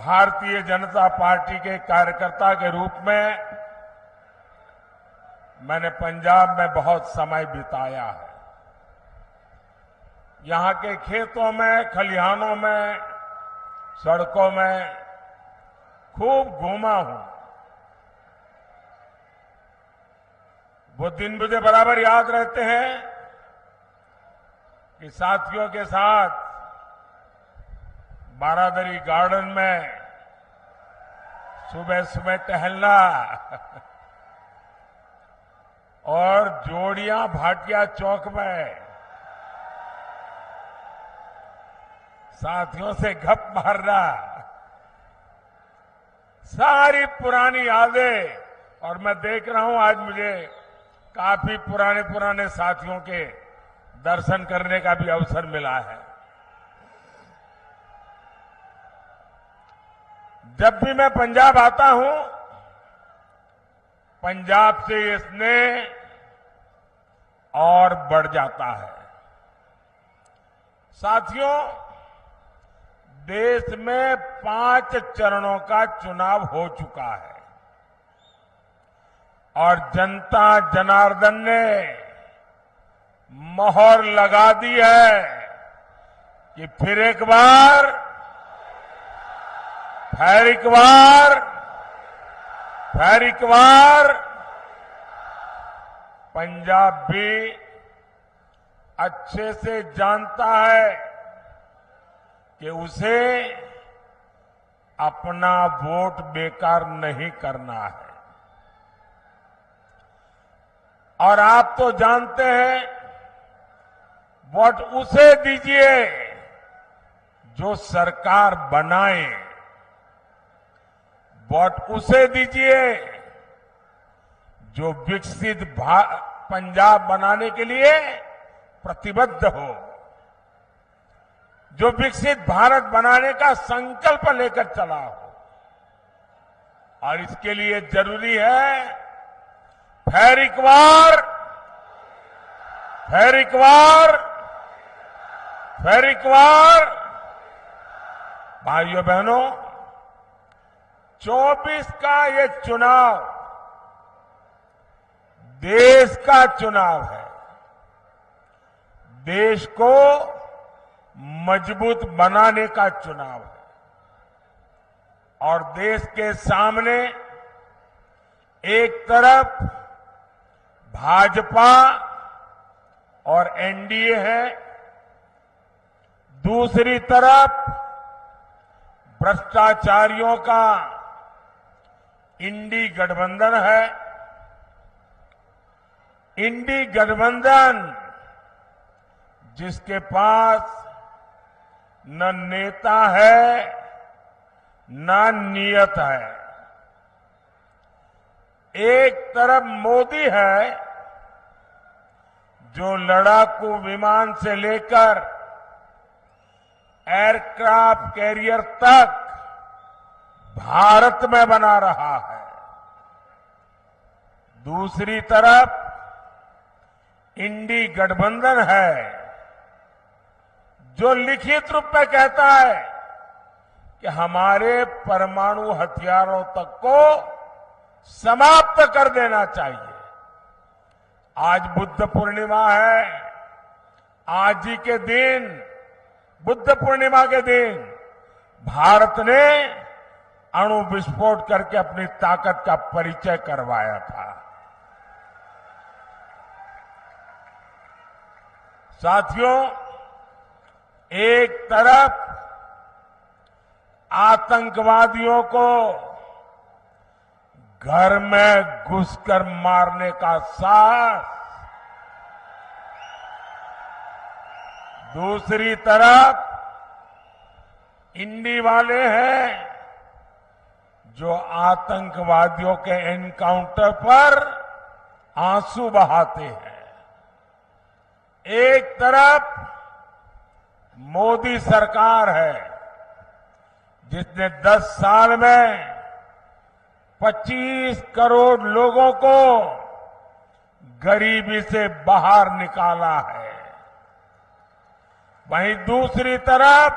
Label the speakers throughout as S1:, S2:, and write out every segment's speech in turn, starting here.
S1: Bharatiya Janata party के कार्यकर्ता के रूप में मैंने पंजाब में बहुत समय बिताया है। यहां के खेतों में, खलिहानों में, सड़कों में खूब घूमा हूं। वो दिन मुझे बराबर याद रहते हैं कि साथियों के साथ बारादरी गार्डन में सुबह सुबह टहलना और जोड़ियां भाटिया चौक में साथियों से गप मारना, सारी पुरानी यादें। और मैं देख रहा हूं आज मुझे काफी पुराने साथियों के दर्शन करने का भी अवसर मिला है। जब भी मैं पंजाब आता हूं, पंजाब से ये स्नेह और बढ़ जाता है। साथियों, देश में 5 चरणों का चुनाव हो चुका है और जनता जनार्दन ने मोहर लगा दी है कि फिर एक बार पंजाब भी अच्छे से जानता है कि उसे अपना वोट बेकार नहीं करना है। और आप तो जानते हैं, वोट उसे दीजिए जो सरकार बनाए, वोट उसे दीजिए जो विकसित पंजाब बनाने के लिए प्रतिबद्ध हो, जो विकसित भारत बनाने का संकल्प लेकर चला हो। और इसके लिए जरूरी है फिर एक बार भाइयों बहनों, 24 का ये चुनाव देश का चुनाव है। देश को मजबूत बनाने का चुनाव है। और देश के सामने एक तरफ भाजपा और एनडीए है, दूसरी तरफ भ्रष्टाचारियों का इंडी गठबंधन है। इंडी गठबंधन जिसके पास न नेता है न नियत है। एक तरफ मोदी है जो लड़ाकू विमान से लेकर एयरक्राफ्ट कैरियर तक भारत में बना रहा है। दूसरी तरफ इंडी गठबंधन है जो लिखित रूप में कहता है कि हमारे परमाणु हथियारों तक को समाप्त कर देना चाहिए। आज बुद्ध पूर्णिमा है। आज ही के दिन, बुद्ध पूर्णिमा के दिन, भारत ने अणु विस्फोट करके अपनी ताकत का परिचय करवाया था। साथियों, एक तरफ आतंकवादियों को घर में घुसकर मारने का साहस, दूसरी तरफ इंडी वाले हैं जो आतंकवादियों के एनकाउंटर पर आंसू बहाते हैं। एक तरफ मोदी सरकार है जिसने 10 साल में 25 करोड़ लोगों को गरीबी से बाहर निकाला है। वहीं दूसरी तरफ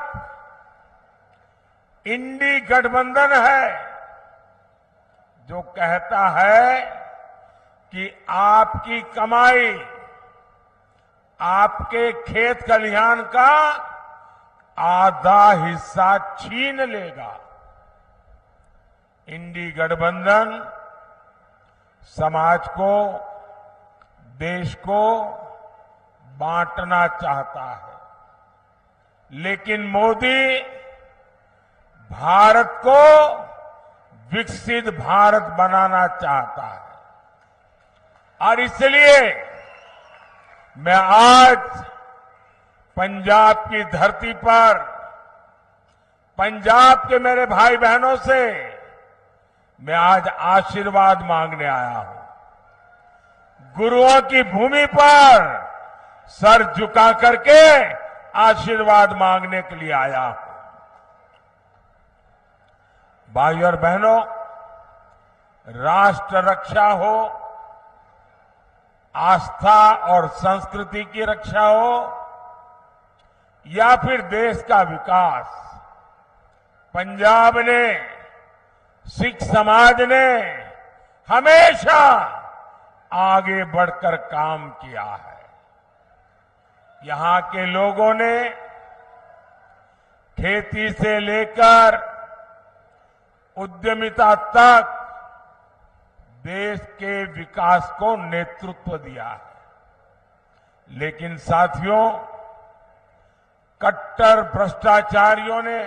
S1: इंडी गठबंधन है जो कहता है कि आपकी कमाई, आपके खेत खलिहान का आधा हिस्सा छीन लेगा। इंडी गठबंधन समाज को, देश को बांटना चाहता है, लेकिन मोदी भारत को विकसित भारत बनाना चाहता है। और इसलिए मैं आज पंजाब की धरती पर पंजाब के मेरे भाई बहनों से मैं आज आशीर्वाद मांगने आया हूं। गुरुओं की भूमि पर सर झुका करके आशीर्वाद मांगने के लिए आया हूं। भाई और बहनों, राष्ट्र रक्षा हो, आस्था और संस्कृति की रक्षा हो या फिर देश का विकास, पंजाब ने, सिख समाज ने हमेशा आगे बढ़कर काम किया है। यहां के लोगों ने खेती से लेकर उद्यमिता तक देश के विकास को नेतृत्व दिया है। लेकिन साथियों, कट्टर भ्रष्टाचारियों ने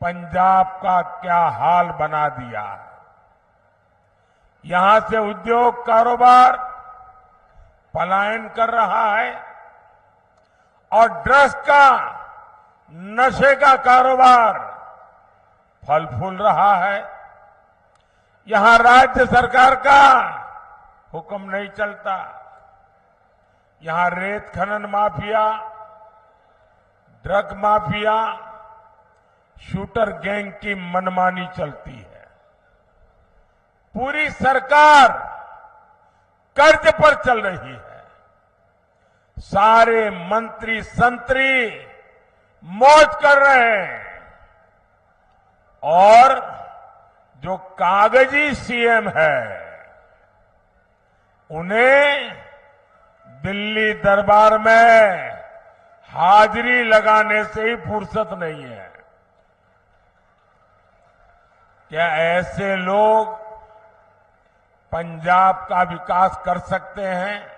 S1: पंजाब का क्या हाल बना दिया है। यहां से उद्योग कारोबार पलायन कर रहा है और ड्रग्स का, नशे का कारोबार फल फूल रहा है। यहां राज्य सरकार का हुक्म नहीं चलता। यहां रेत खनन mafia, drug mafia, shooter gang की मनमानी चलती है। पूरी सरकार कर्ज पर चल रही है। सारे मंत्री संतरी मौज कर रहे हैं और जो कागजी सीएम है उन्हें दिल्ली दरबार में हाजिरी लगाने से ही फुर्सत नहीं है। क्या ऐसे लोग पंजाब का विकास कर सकते हैं?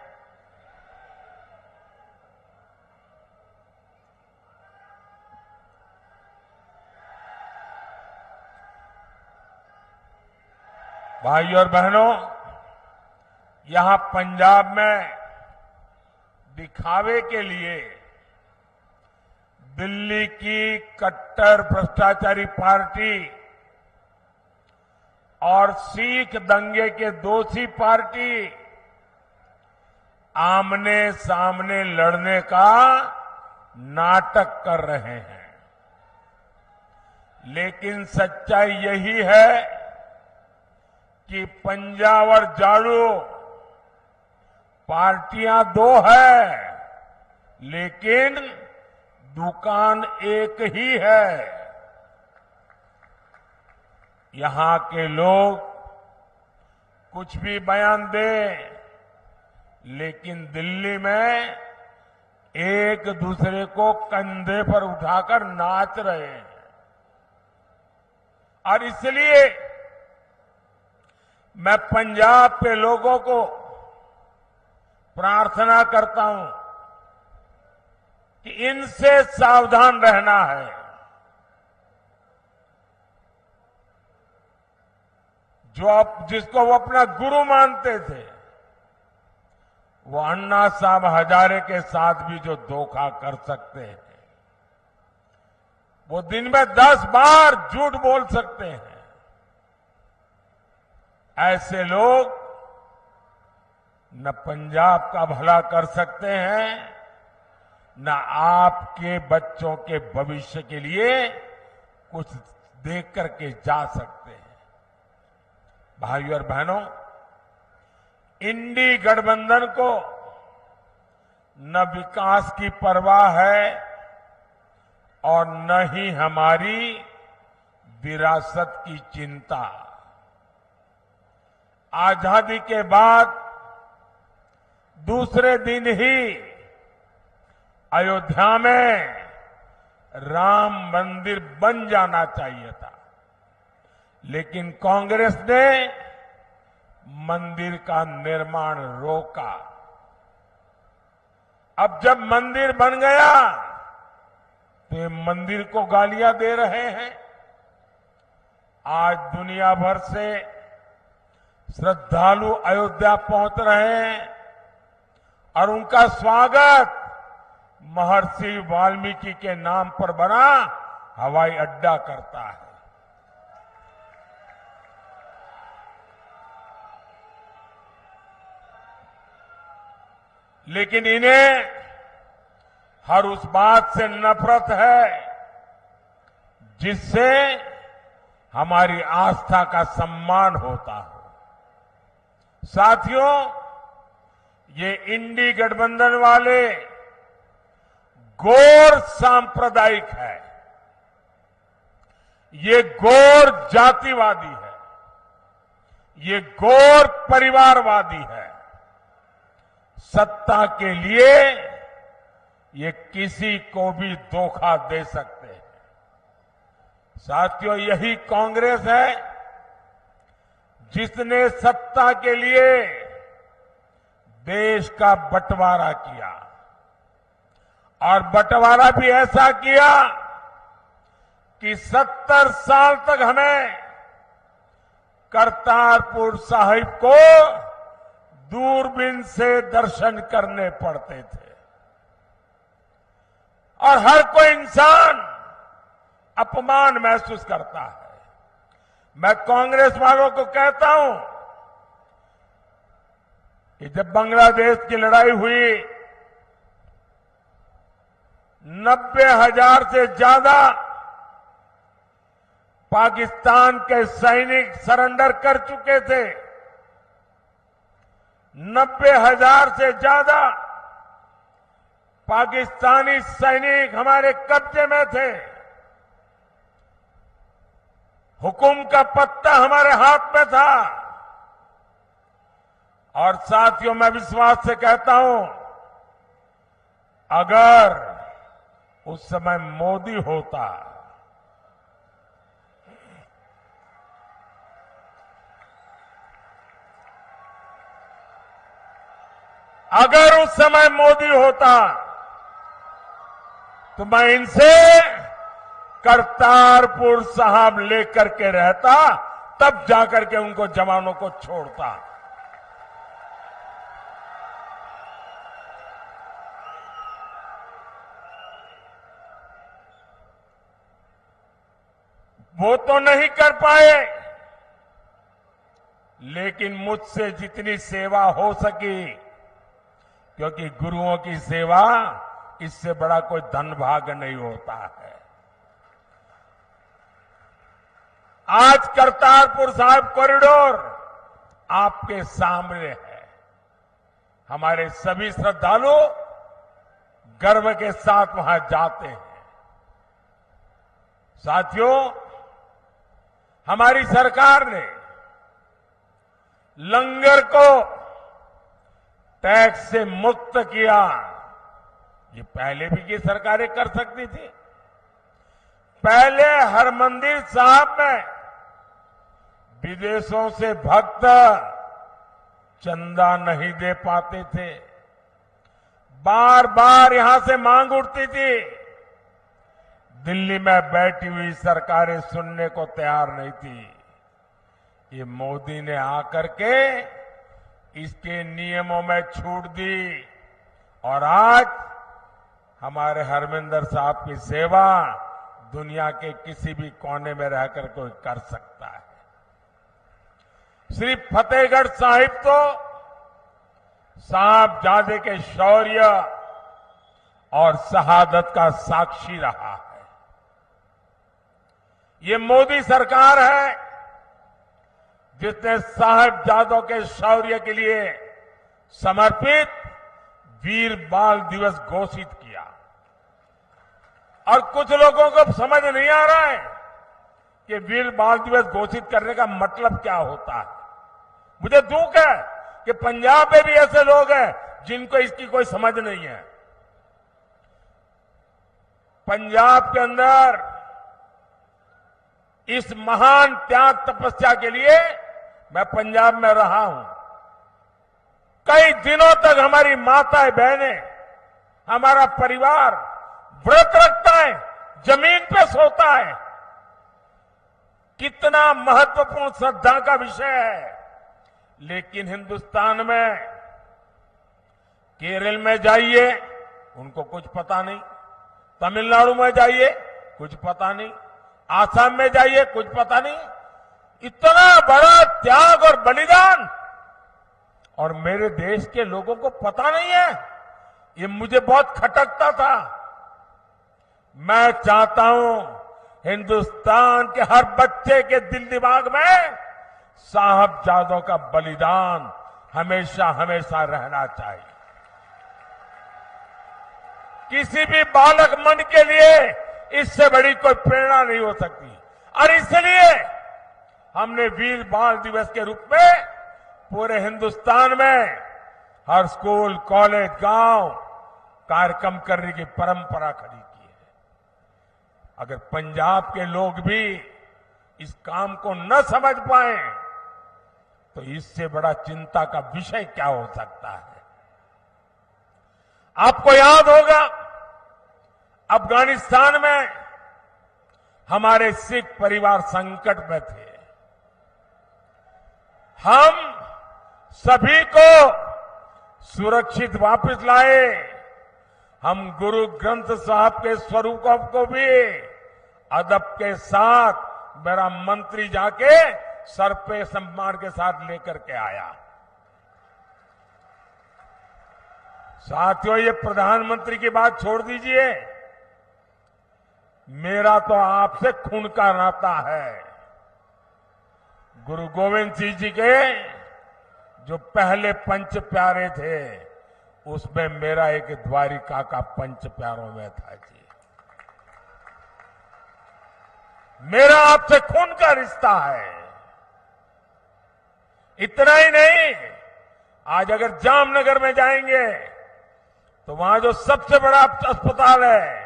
S1: भाई और बहनों, यहां पंजाब में दिखावे के लिए दिल्ली की कट्टर भ्रष्टाचारी पार्टी और सिख दंगे के दोषी पार्टी आमने सामने लड़ने का नाटक कर रहे हैं। लेकिन सच्चाई यही है कि पंजाब और झाड़ू पार्टियां दो है, लेकिन दुकान एक ही है। यहां के लोग कुछ भी बयान दें, लेकिन दिल्ली में एक दूसरे को कंधे पर उठाकर नाच रहे हैं। और इसलिए मैं पंजाब के लोगों को प्रार्थना करता हूं कि इनसे सावधान रहना है। जिसको वो अपना गुरु मानते थे, वो अन्ना साहब हजारे के साथ भी जो धोखा कर सकते हैं, वो दिन में 10 बार झूठ बोल सकते हैं। ऐसे लोग न पंजाब का भला कर सकते हैं, न आपके बच्चों के भविष्य के लिए कुछ देख करके जा सकते हैं। भाइयों और बहनों, इंडी गठबंधन को न विकास की परवाह है और न ही हमारी विरासत की चिंता। आजादी के बाद दूसरे दिन ही अयोध्या में राम मंदिर बन जाना चाहिए था, लेकिन कांग्रेस ने मंदिर का निर्माण रोका। अब जब मंदिर बन गया तो ये मंदिर को गालियां दे रहे हैं। आज दुनिया भर से श्रद्धालु अयोध्या पहुंच रहे हैं और उनका स्वागत महर्षि वाल्मीकि के नाम पर बना हवाई अड्डा करता है। लेकिन इन्हें हर उस बात से नफरत है जिससे हमारी आस्था का सम्मान होता हो। साथियों, ये इंडी गठबंधन वाले गौर सांप्रदायिक है, ये गौर जातिवादी है, ये गौर परिवारवादी है। सत्ता के लिए ये किसी को भी धोखा दे सकते हैं। साथियों, यही कांग्रेस है जिसने सत्ता के लिए देश का बंटवारा किया और बंटवारा भी ऐसा किया कि 70 साल तक हमें करतारपुर साहिब को दूरबीन से दर्शन करने पड़ते थे और हर कोई इंसान अपमान महसूस करता है। मैं कांग्रेस वालों को कहता हूं कि जब बांग्लादेश की लड़ाई हुई 90,000 से ज्यादा पाकिस्तान के सैनिक सरेंडर कर चुके थे। 90,000 से ज्यादा पाकिस्तानी सैनिक हमारे कब्जे में थे। हुकुम का पत्ता हमारे हाथ में था। और साथियों, मैं विश्वास से कहता हूं, अगर उस समय मोदी होता, अगर उस समय मोदी होता तो मैं इनसे करतारपुर साहब लेकर के रहता, तब जाकर के उनको जवानों को छोड़ता। वो तो नहीं कर पाए, लेकिन मुझसे जितनी सेवा हो सकी, क्योंकि गुरुओं की सेवा इससे बड़ा कोई धन भाग्य नहीं होता है। आज करतारपुर साहिब कॉरिडोर आपके सामने है। हमारे सभी श्रद्धालु गर्व के साथ वहां जाते हैं। साथियों, हमारी सरकार ने लंगर को टैक्स से मुक्त किया। ये पहले भी ये सरकारें कर सकती थी। पहले हरमंदिर साहब में विदेशों से भक्त चंदा नहीं दे पाते थे। बार बार यहां से मांग उठती थी। दिल्ली में बैठी हुई सरकारें सुनने को तैयार नहीं थी। ये मोदी ने आकर के इसके नियमों में छूट दी और आज हमारे हरमिंदर साहब की सेवा दुनिया के किसी भी कोने में रहकर कोई कर सकता है। श्री फतेहगढ़ साहिब तो साहबजादे के शौर्य और शहादत का साक्षी रहा है। ये मोदी सरकार है जिसने साहबजादों के शौर्य के लिए समर्पित वीर बाल दिवस घोषित किया। और कुछ लोगों को समझ नहीं आ रहा है कि वीर बाल दिवस घोषित करने का मतलब क्या होता है। मुझे दुख है कि पंजाब में भी ऐसे लोग हैं जिनको इसकी कोई समझ नहीं है। पंजाब के अंदर इस महान त्याग तपस्या के लिए मैं पंजाब में रहा हूं। कई दिनों तक हमारी माताएं बहनें, हमारा परिवार व्रत रखता है, जमीन पे सोता है। कितना महत्वपूर्ण श्रद्धा का विषय है। लेकिन हिंदुस्तान में केरल में जाइए, उनको कुछ पता नहीं। तमिलनाडु में जाइए, कुछ पता नहीं। आसाम में जाइए, कुछ पता नहीं। इतना बड़ा त्याग और बलिदान, और मेरे देश के लोगों को पता नहीं है। ये मुझे बहुत खटकता था। मैं चाहता हूं हिंदुस्तान के हर बच्चे के दिल दिमाग में साहबजादों का बलिदान हमेशा हमेशा रहना चाहिए। किसी भी बालक मन के लिए इससे बड़ी कोई प्रेरणा नहीं हो सकती। और इसलिए हमने वीर बाल दिवस के रूप में पूरे हिंदुस्तान में हर स्कूल, कॉलेज, गांव कार्यक्रम करने की परंपरा खड़ी की है। अगर पंजाब के लोग भी इस काम को न समझ पाए तो इससे बड़ा चिंता का विषय क्या हो सकता है। आपको याद होगा अफगानिस्तान में हमारे सिख परिवार संकट में थे। हम सभी को सुरक्षित वापस लाए। हम गुरु ग्रंथ साहब के स्वरूपों को भी अदब के साथ मेरा मंत्री जाके सर पे सम्मान के साथ लेकर के आया। साथियों, ये प्रधानमंत्री की बात छोड़ दीजिए, मेरा तो आपसे खून का नाता है। गुरु गोविंद सिंह जी के जो पहले पंच प्यारे थे, उसमें मेरा एक द्वारिका का पंच प्यारों में था जी। मेरा आपसे खून का रिश्ता है। इतना ही नहीं, आज अगर जामनगर में जाएंगे तो वहां जो सबसे बड़ा अस्पताल है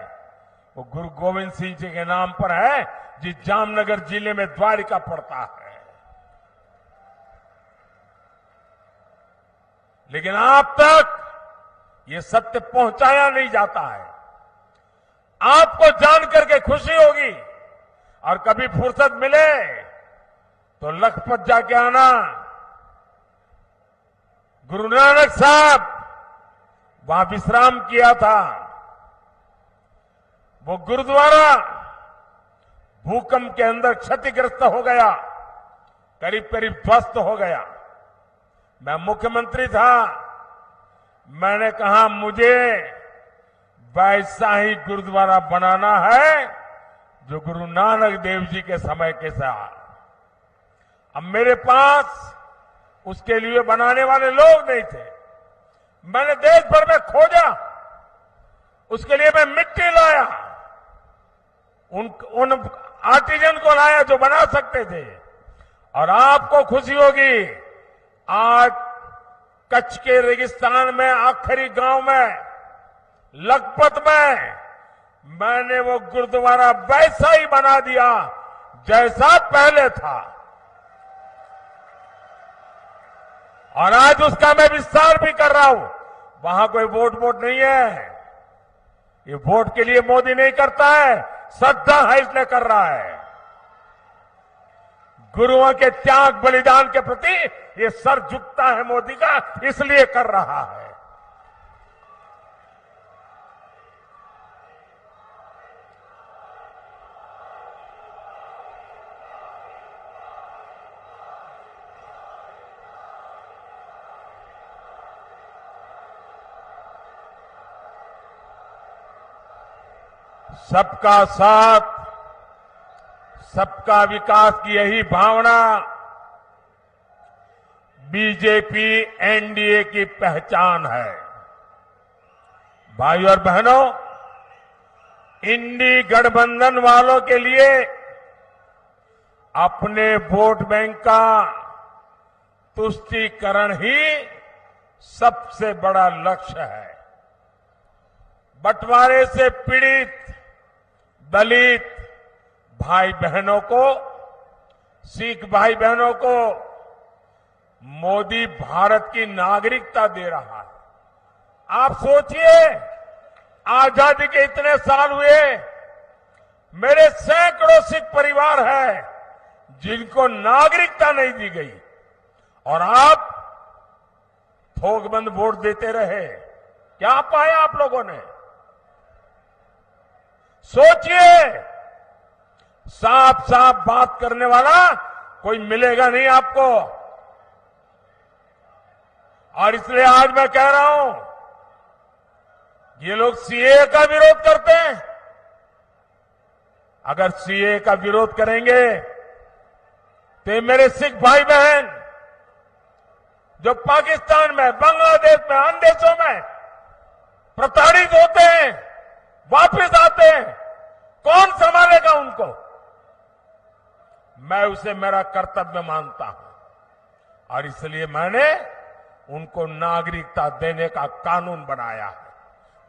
S1: वो गुरु गोविंद सिंह जी के नाम पर है, जिस जामनगर जिले में द्वारिका पड़ता है। लेकिन आप तक ये सत्य पहुंचाया नहीं जाता है। आपको जान करके खुशी होगी, और कभी फुर्सत मिले तो लखपत जाके आना। गुरु नानक साहब वहां विश्राम किया था। वो गुरुद्वारा भूकंप के अंदर क्षतिग्रस्त हो गया, करीब करीब ध्वस्त हो गया। मैं मुख्यमंत्री था, मैंने कहा मुझे वैसा ही गुरुद्वारा बनाना है जो गुरु नानक देव जी के समय के साथ। अब मेरे पास उसके लिए बनाने वाले लोग नहीं थे। मैंने देश भर में खोजा, उसके लिए मैं मिट्टी लाया, उन आर्टिजन को लाया जो बना सकते थे। और आपको खुशी होगी, आज कच्छ के रेगिस्तान में आखिरी गांव में लखपत में मैंने वो गुरुद्वारा वैसा ही बना दिया जैसा पहले था। और आज उसका मैं विस्तार भी कर रहा हूं। वहां कोई वोट नहीं है। ये वोट के लिए मोदी नहीं करता है, श्रद्धा है इसलिए कर रहा है। गुरुओं के त्याग बलिदान के प्रति ये सर झुकता है मोदी का, इसलिए कर रहा है। सबका साथ, सबका विकास की यही भावना बीजेपी एनडीए की पहचान है। भाइयों और बहनों, इंडी गठबंधन वालों के लिए अपने वोट बैंक का तुष्टीकरण ही सबसे बड़ा लक्ष्य है। बंटवारे से पीड़ित दलित भाई बहनों को, सिख भाई बहनों को मोदी भारत की नागरिकता दे रहा है। आप सोचिए, आजादी के इतने साल हुए, मेरे सैकड़ों सिख परिवार हैं जिनको नागरिकता नहीं दी गई, और आप थोकबंद वोट देते रहे। क्या पाया आप लोगों ने? सोचिए, साफ साफ बात करने वाला कोई मिलेगा नहीं आपको। और इसलिए आज मैं कह रहा हूं, ये लोग सीए का विरोध करते हैं। अगर सीए का विरोध करेंगे तो मेरे सिख भाई बहन जो पाकिस्तान में, बांग्लादेश में, अन्य देशों में प्रताड़ित होते हैं, वापस आते हैं, कौन संभालेगा उनको? मैं उसे मेरा कर्तव्य मानता हूं और इसलिए मैंने उनको नागरिकता देने का कानून बनाया है,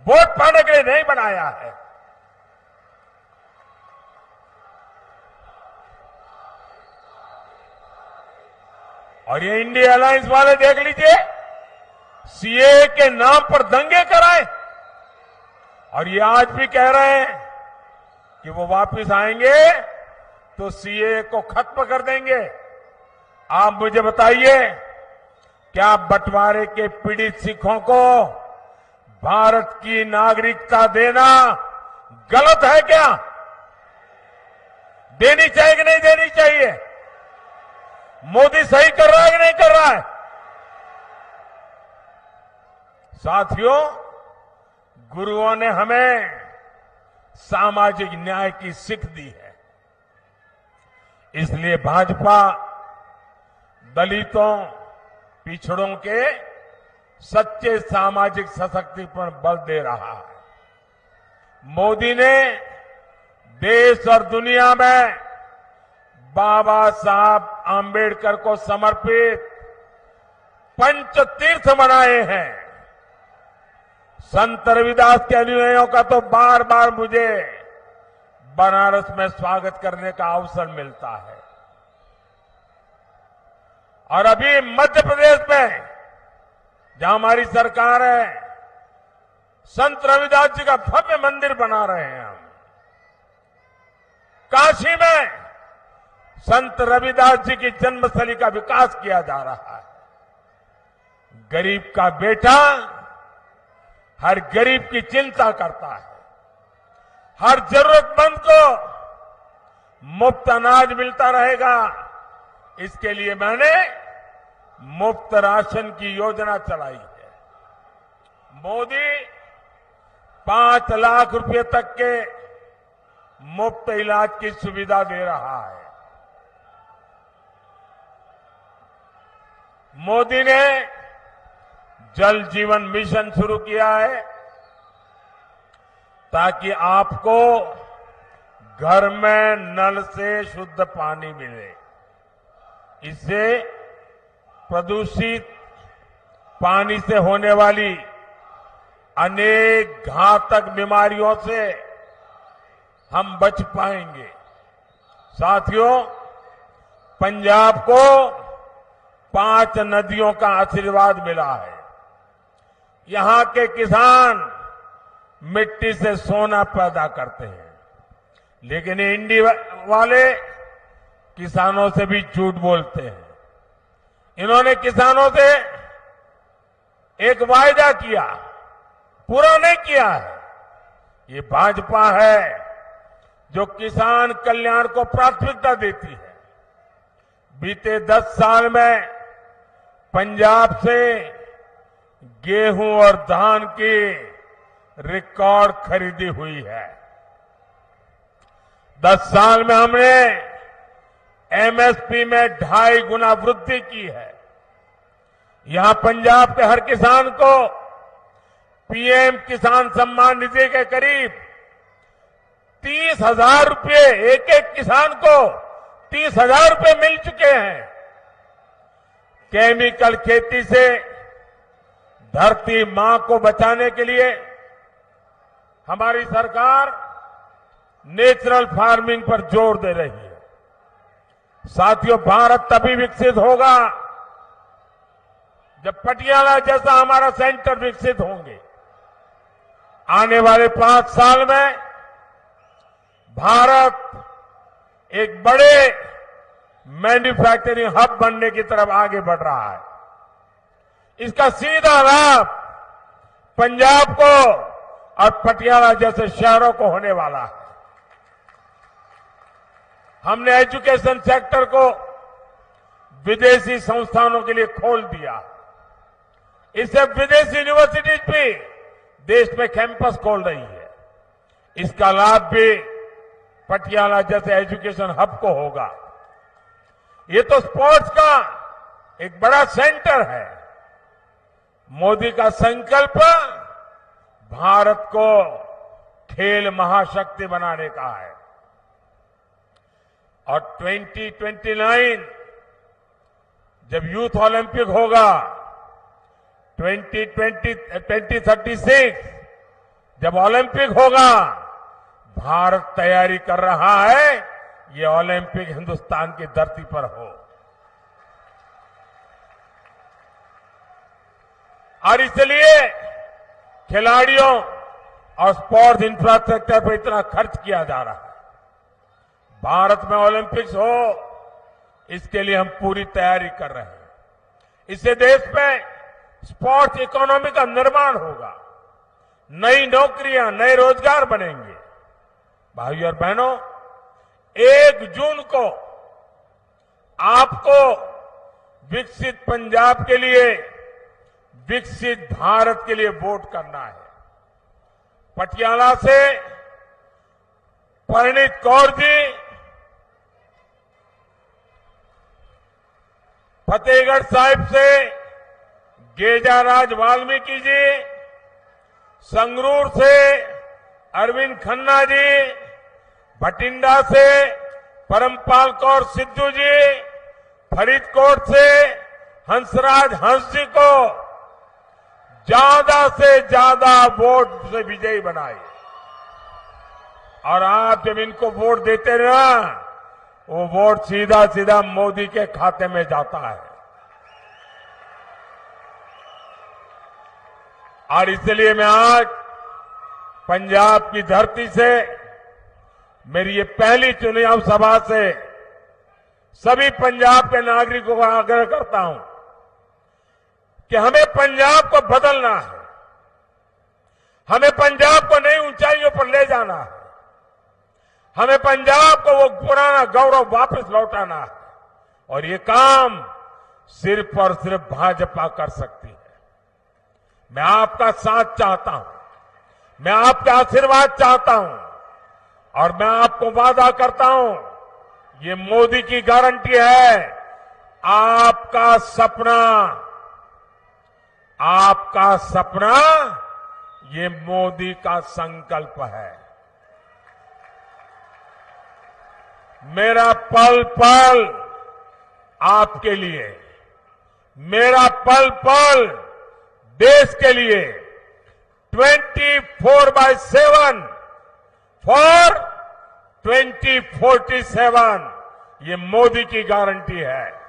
S1: वोट पाने के लिए नहीं बनाया है। और ये इंडिया अलायंस वाले देख लीजिए, सीए के नाम पर दंगे कराए और ये आज भी कह रहे हैं कि वो वापस आएंगे तो सीए को खत्म कर देंगे। आप मुझे बताइए, क्या बंटवारे के पीड़ित सिखों को भारत की नागरिकता देना गलत है क्या? देनी चाहिए कि नहीं देनी चाहिए? मोदी सही कर रहा है कि नहीं कर रहा है? साथियों, गुरुओं ने हमें सामाजिक न्याय की सीख दी है। इसलिए भाजपा दलितों, पिछड़ों के सच्चे सामाजिक सशक्तिकरण पर बल दे रहा है। मोदी ने देश और दुनिया में बाबा साहब आंबेडकर को समर्पित पंचतीर्थ बनाए हैं। संत रविदास के अनुयायियों का तो बार बार मुझे बनारस में स्वागत करने का अवसर मिलता है। और अभी मध्य प्रदेश में जहां हमारी सरकार है, संत रविदास जी का भव्य मंदिर बना रहे हैं हम। काशी में संत रविदास जी की जन्मस्थली का विकास किया जा रहा है। गरीब का बेटा हर गरीब की चिंता करता है। हर जरूरतमंद को मुफ्त अनाज मिलता रहेगा। इसके लिए मैंने मुफ्त राशन की योजना चलाई है। मोदी 5 लाख रुपए तक के मुफ्त इलाज की सुविधा दे रहा है। मोदी ने जल जीवन मिशन शुरू किया है ताकि आपको घर में नल से शुद्ध पानी मिले। इससे प्रदूषित पानी से होने वाली अनेक घातक बीमारियों से हम बच पाएंगे। साथियों, पंजाब को 5 नदियों का आशीर्वाद मिला है। यहां के किसान मिट्टी से सोना पैदा करते हैं, लेकिन इंडिया वाले किसानों से भी झूठ बोलते हैं। इन्होंने किसानों से एक वायदा किया, पूरा नहीं किया है। ये भाजपा है जो किसान कल्याण को प्राथमिकता देती है। बीते 10 साल में पंजाब से गेहूं और धान की रिकॉर्ड खरीदी हुई है। 10 साल में हमने एमएसपी में 2.5 गुना वृद्धि की है। यहां पंजाब के हर किसान को पीएम किसान सम्मान निधि के करीब 30,000 रुपये एक एक किसान को 30,000 रुपये मिल चुके हैं। केमिकल खेती से धरती मां को बचाने के लिए हमारी सरकार नेचुरल फार्मिंग पर जोर दे रही है। साथियों, भारत तभी विकसित होगा जब पटियाला जैसा हमारा सेंटर विकसित होंगे। आने वाले 5 साल में भारत एक बड़े मैन्युफैक्चरिंग हब बनने की तरफ आगे बढ़ रहा है। इसका सीधा लाभ पंजाब को और पटियाला जैसे शहरों को होने वाला है। हमने एजुकेशन सेक्टर को विदेशी संस्थानों के लिए खोल दिया। इससे विदेशी यूनिवर्सिटीज भी देश में कैंपस खोल रही है। इसका लाभ भी पटियाला जैसे एजुकेशन हब को होगा। ये तो स्पोर्ट्स का एक बड़ा सेंटर है। मोदी का संकल्प भारत को खेल महाशक्ति बनाने का है और 2029 जब यूथ ओलंपिक होगा, 2036 जब ओलंपिक होगा, भारत तैयारी कर रहा है ये ओलंपिक हिंदुस्तान की धरती पर हो। और इसलिए खिलाड़ियों और स्पोर्ट्स इंफ्रास्ट्रक्चर पर इतना खर्च किया जा रहा है। भारत में ओलंपिक्स हो, इसके लिए हम पूरी तैयारी कर रहे हैं। इससे देश में स्पोर्ट्स इकोनॉमी का निर्माण होगा, नई नौकरियां, नए रोजगार बनेंगे। भाइयों और बहनों, 1 जून को आपको विकसित पंजाब के लिए, विकसित भारत के लिए वोट करना है। पटियाला से परिणीत कौर जी, फतेहगढ़ साहिब से गेजाराज वाल्मीकि जी, संगरूर से अरविंद खन्ना जी, भटिंडा से परमपाल कौर सिद्धू जी, फरीदकोट से हंसराज हंस जी को ज्यादा से ज्यादा वोट से विजयी बनाए। और आप जब इनको वोट देते ना, वो वोट सीधा सीधा मोदी के खाते में जाता है। और इसलिए मैं आज पंजाब की धरती से, मेरी ये पहली चुनाव सभा से सभी पंजाब के नागरिकों का आग्रह करता हूं कि हमें पंजाब को बदलना है। हमें पंजाब को नई ऊंचाइयों पर ले जाना है। हमें पंजाब को वो पुराना गौरव वापस लौटाना है। और ये काम सिर्फ और सिर्फ भाजपा कर सकती है। मैं आपका साथ चाहता हूं, मैं आपका आशीर्वाद चाहता हूं और मैं आपको वादा करता हूं, ये मोदी की गारंटी है। आपका सपना ये मोदी का संकल्प है। मेरा पल पल आपके लिए, मेरा पल पल देश के लिए 24/7 फॉर 2047 ये मोदी की गारंटी है।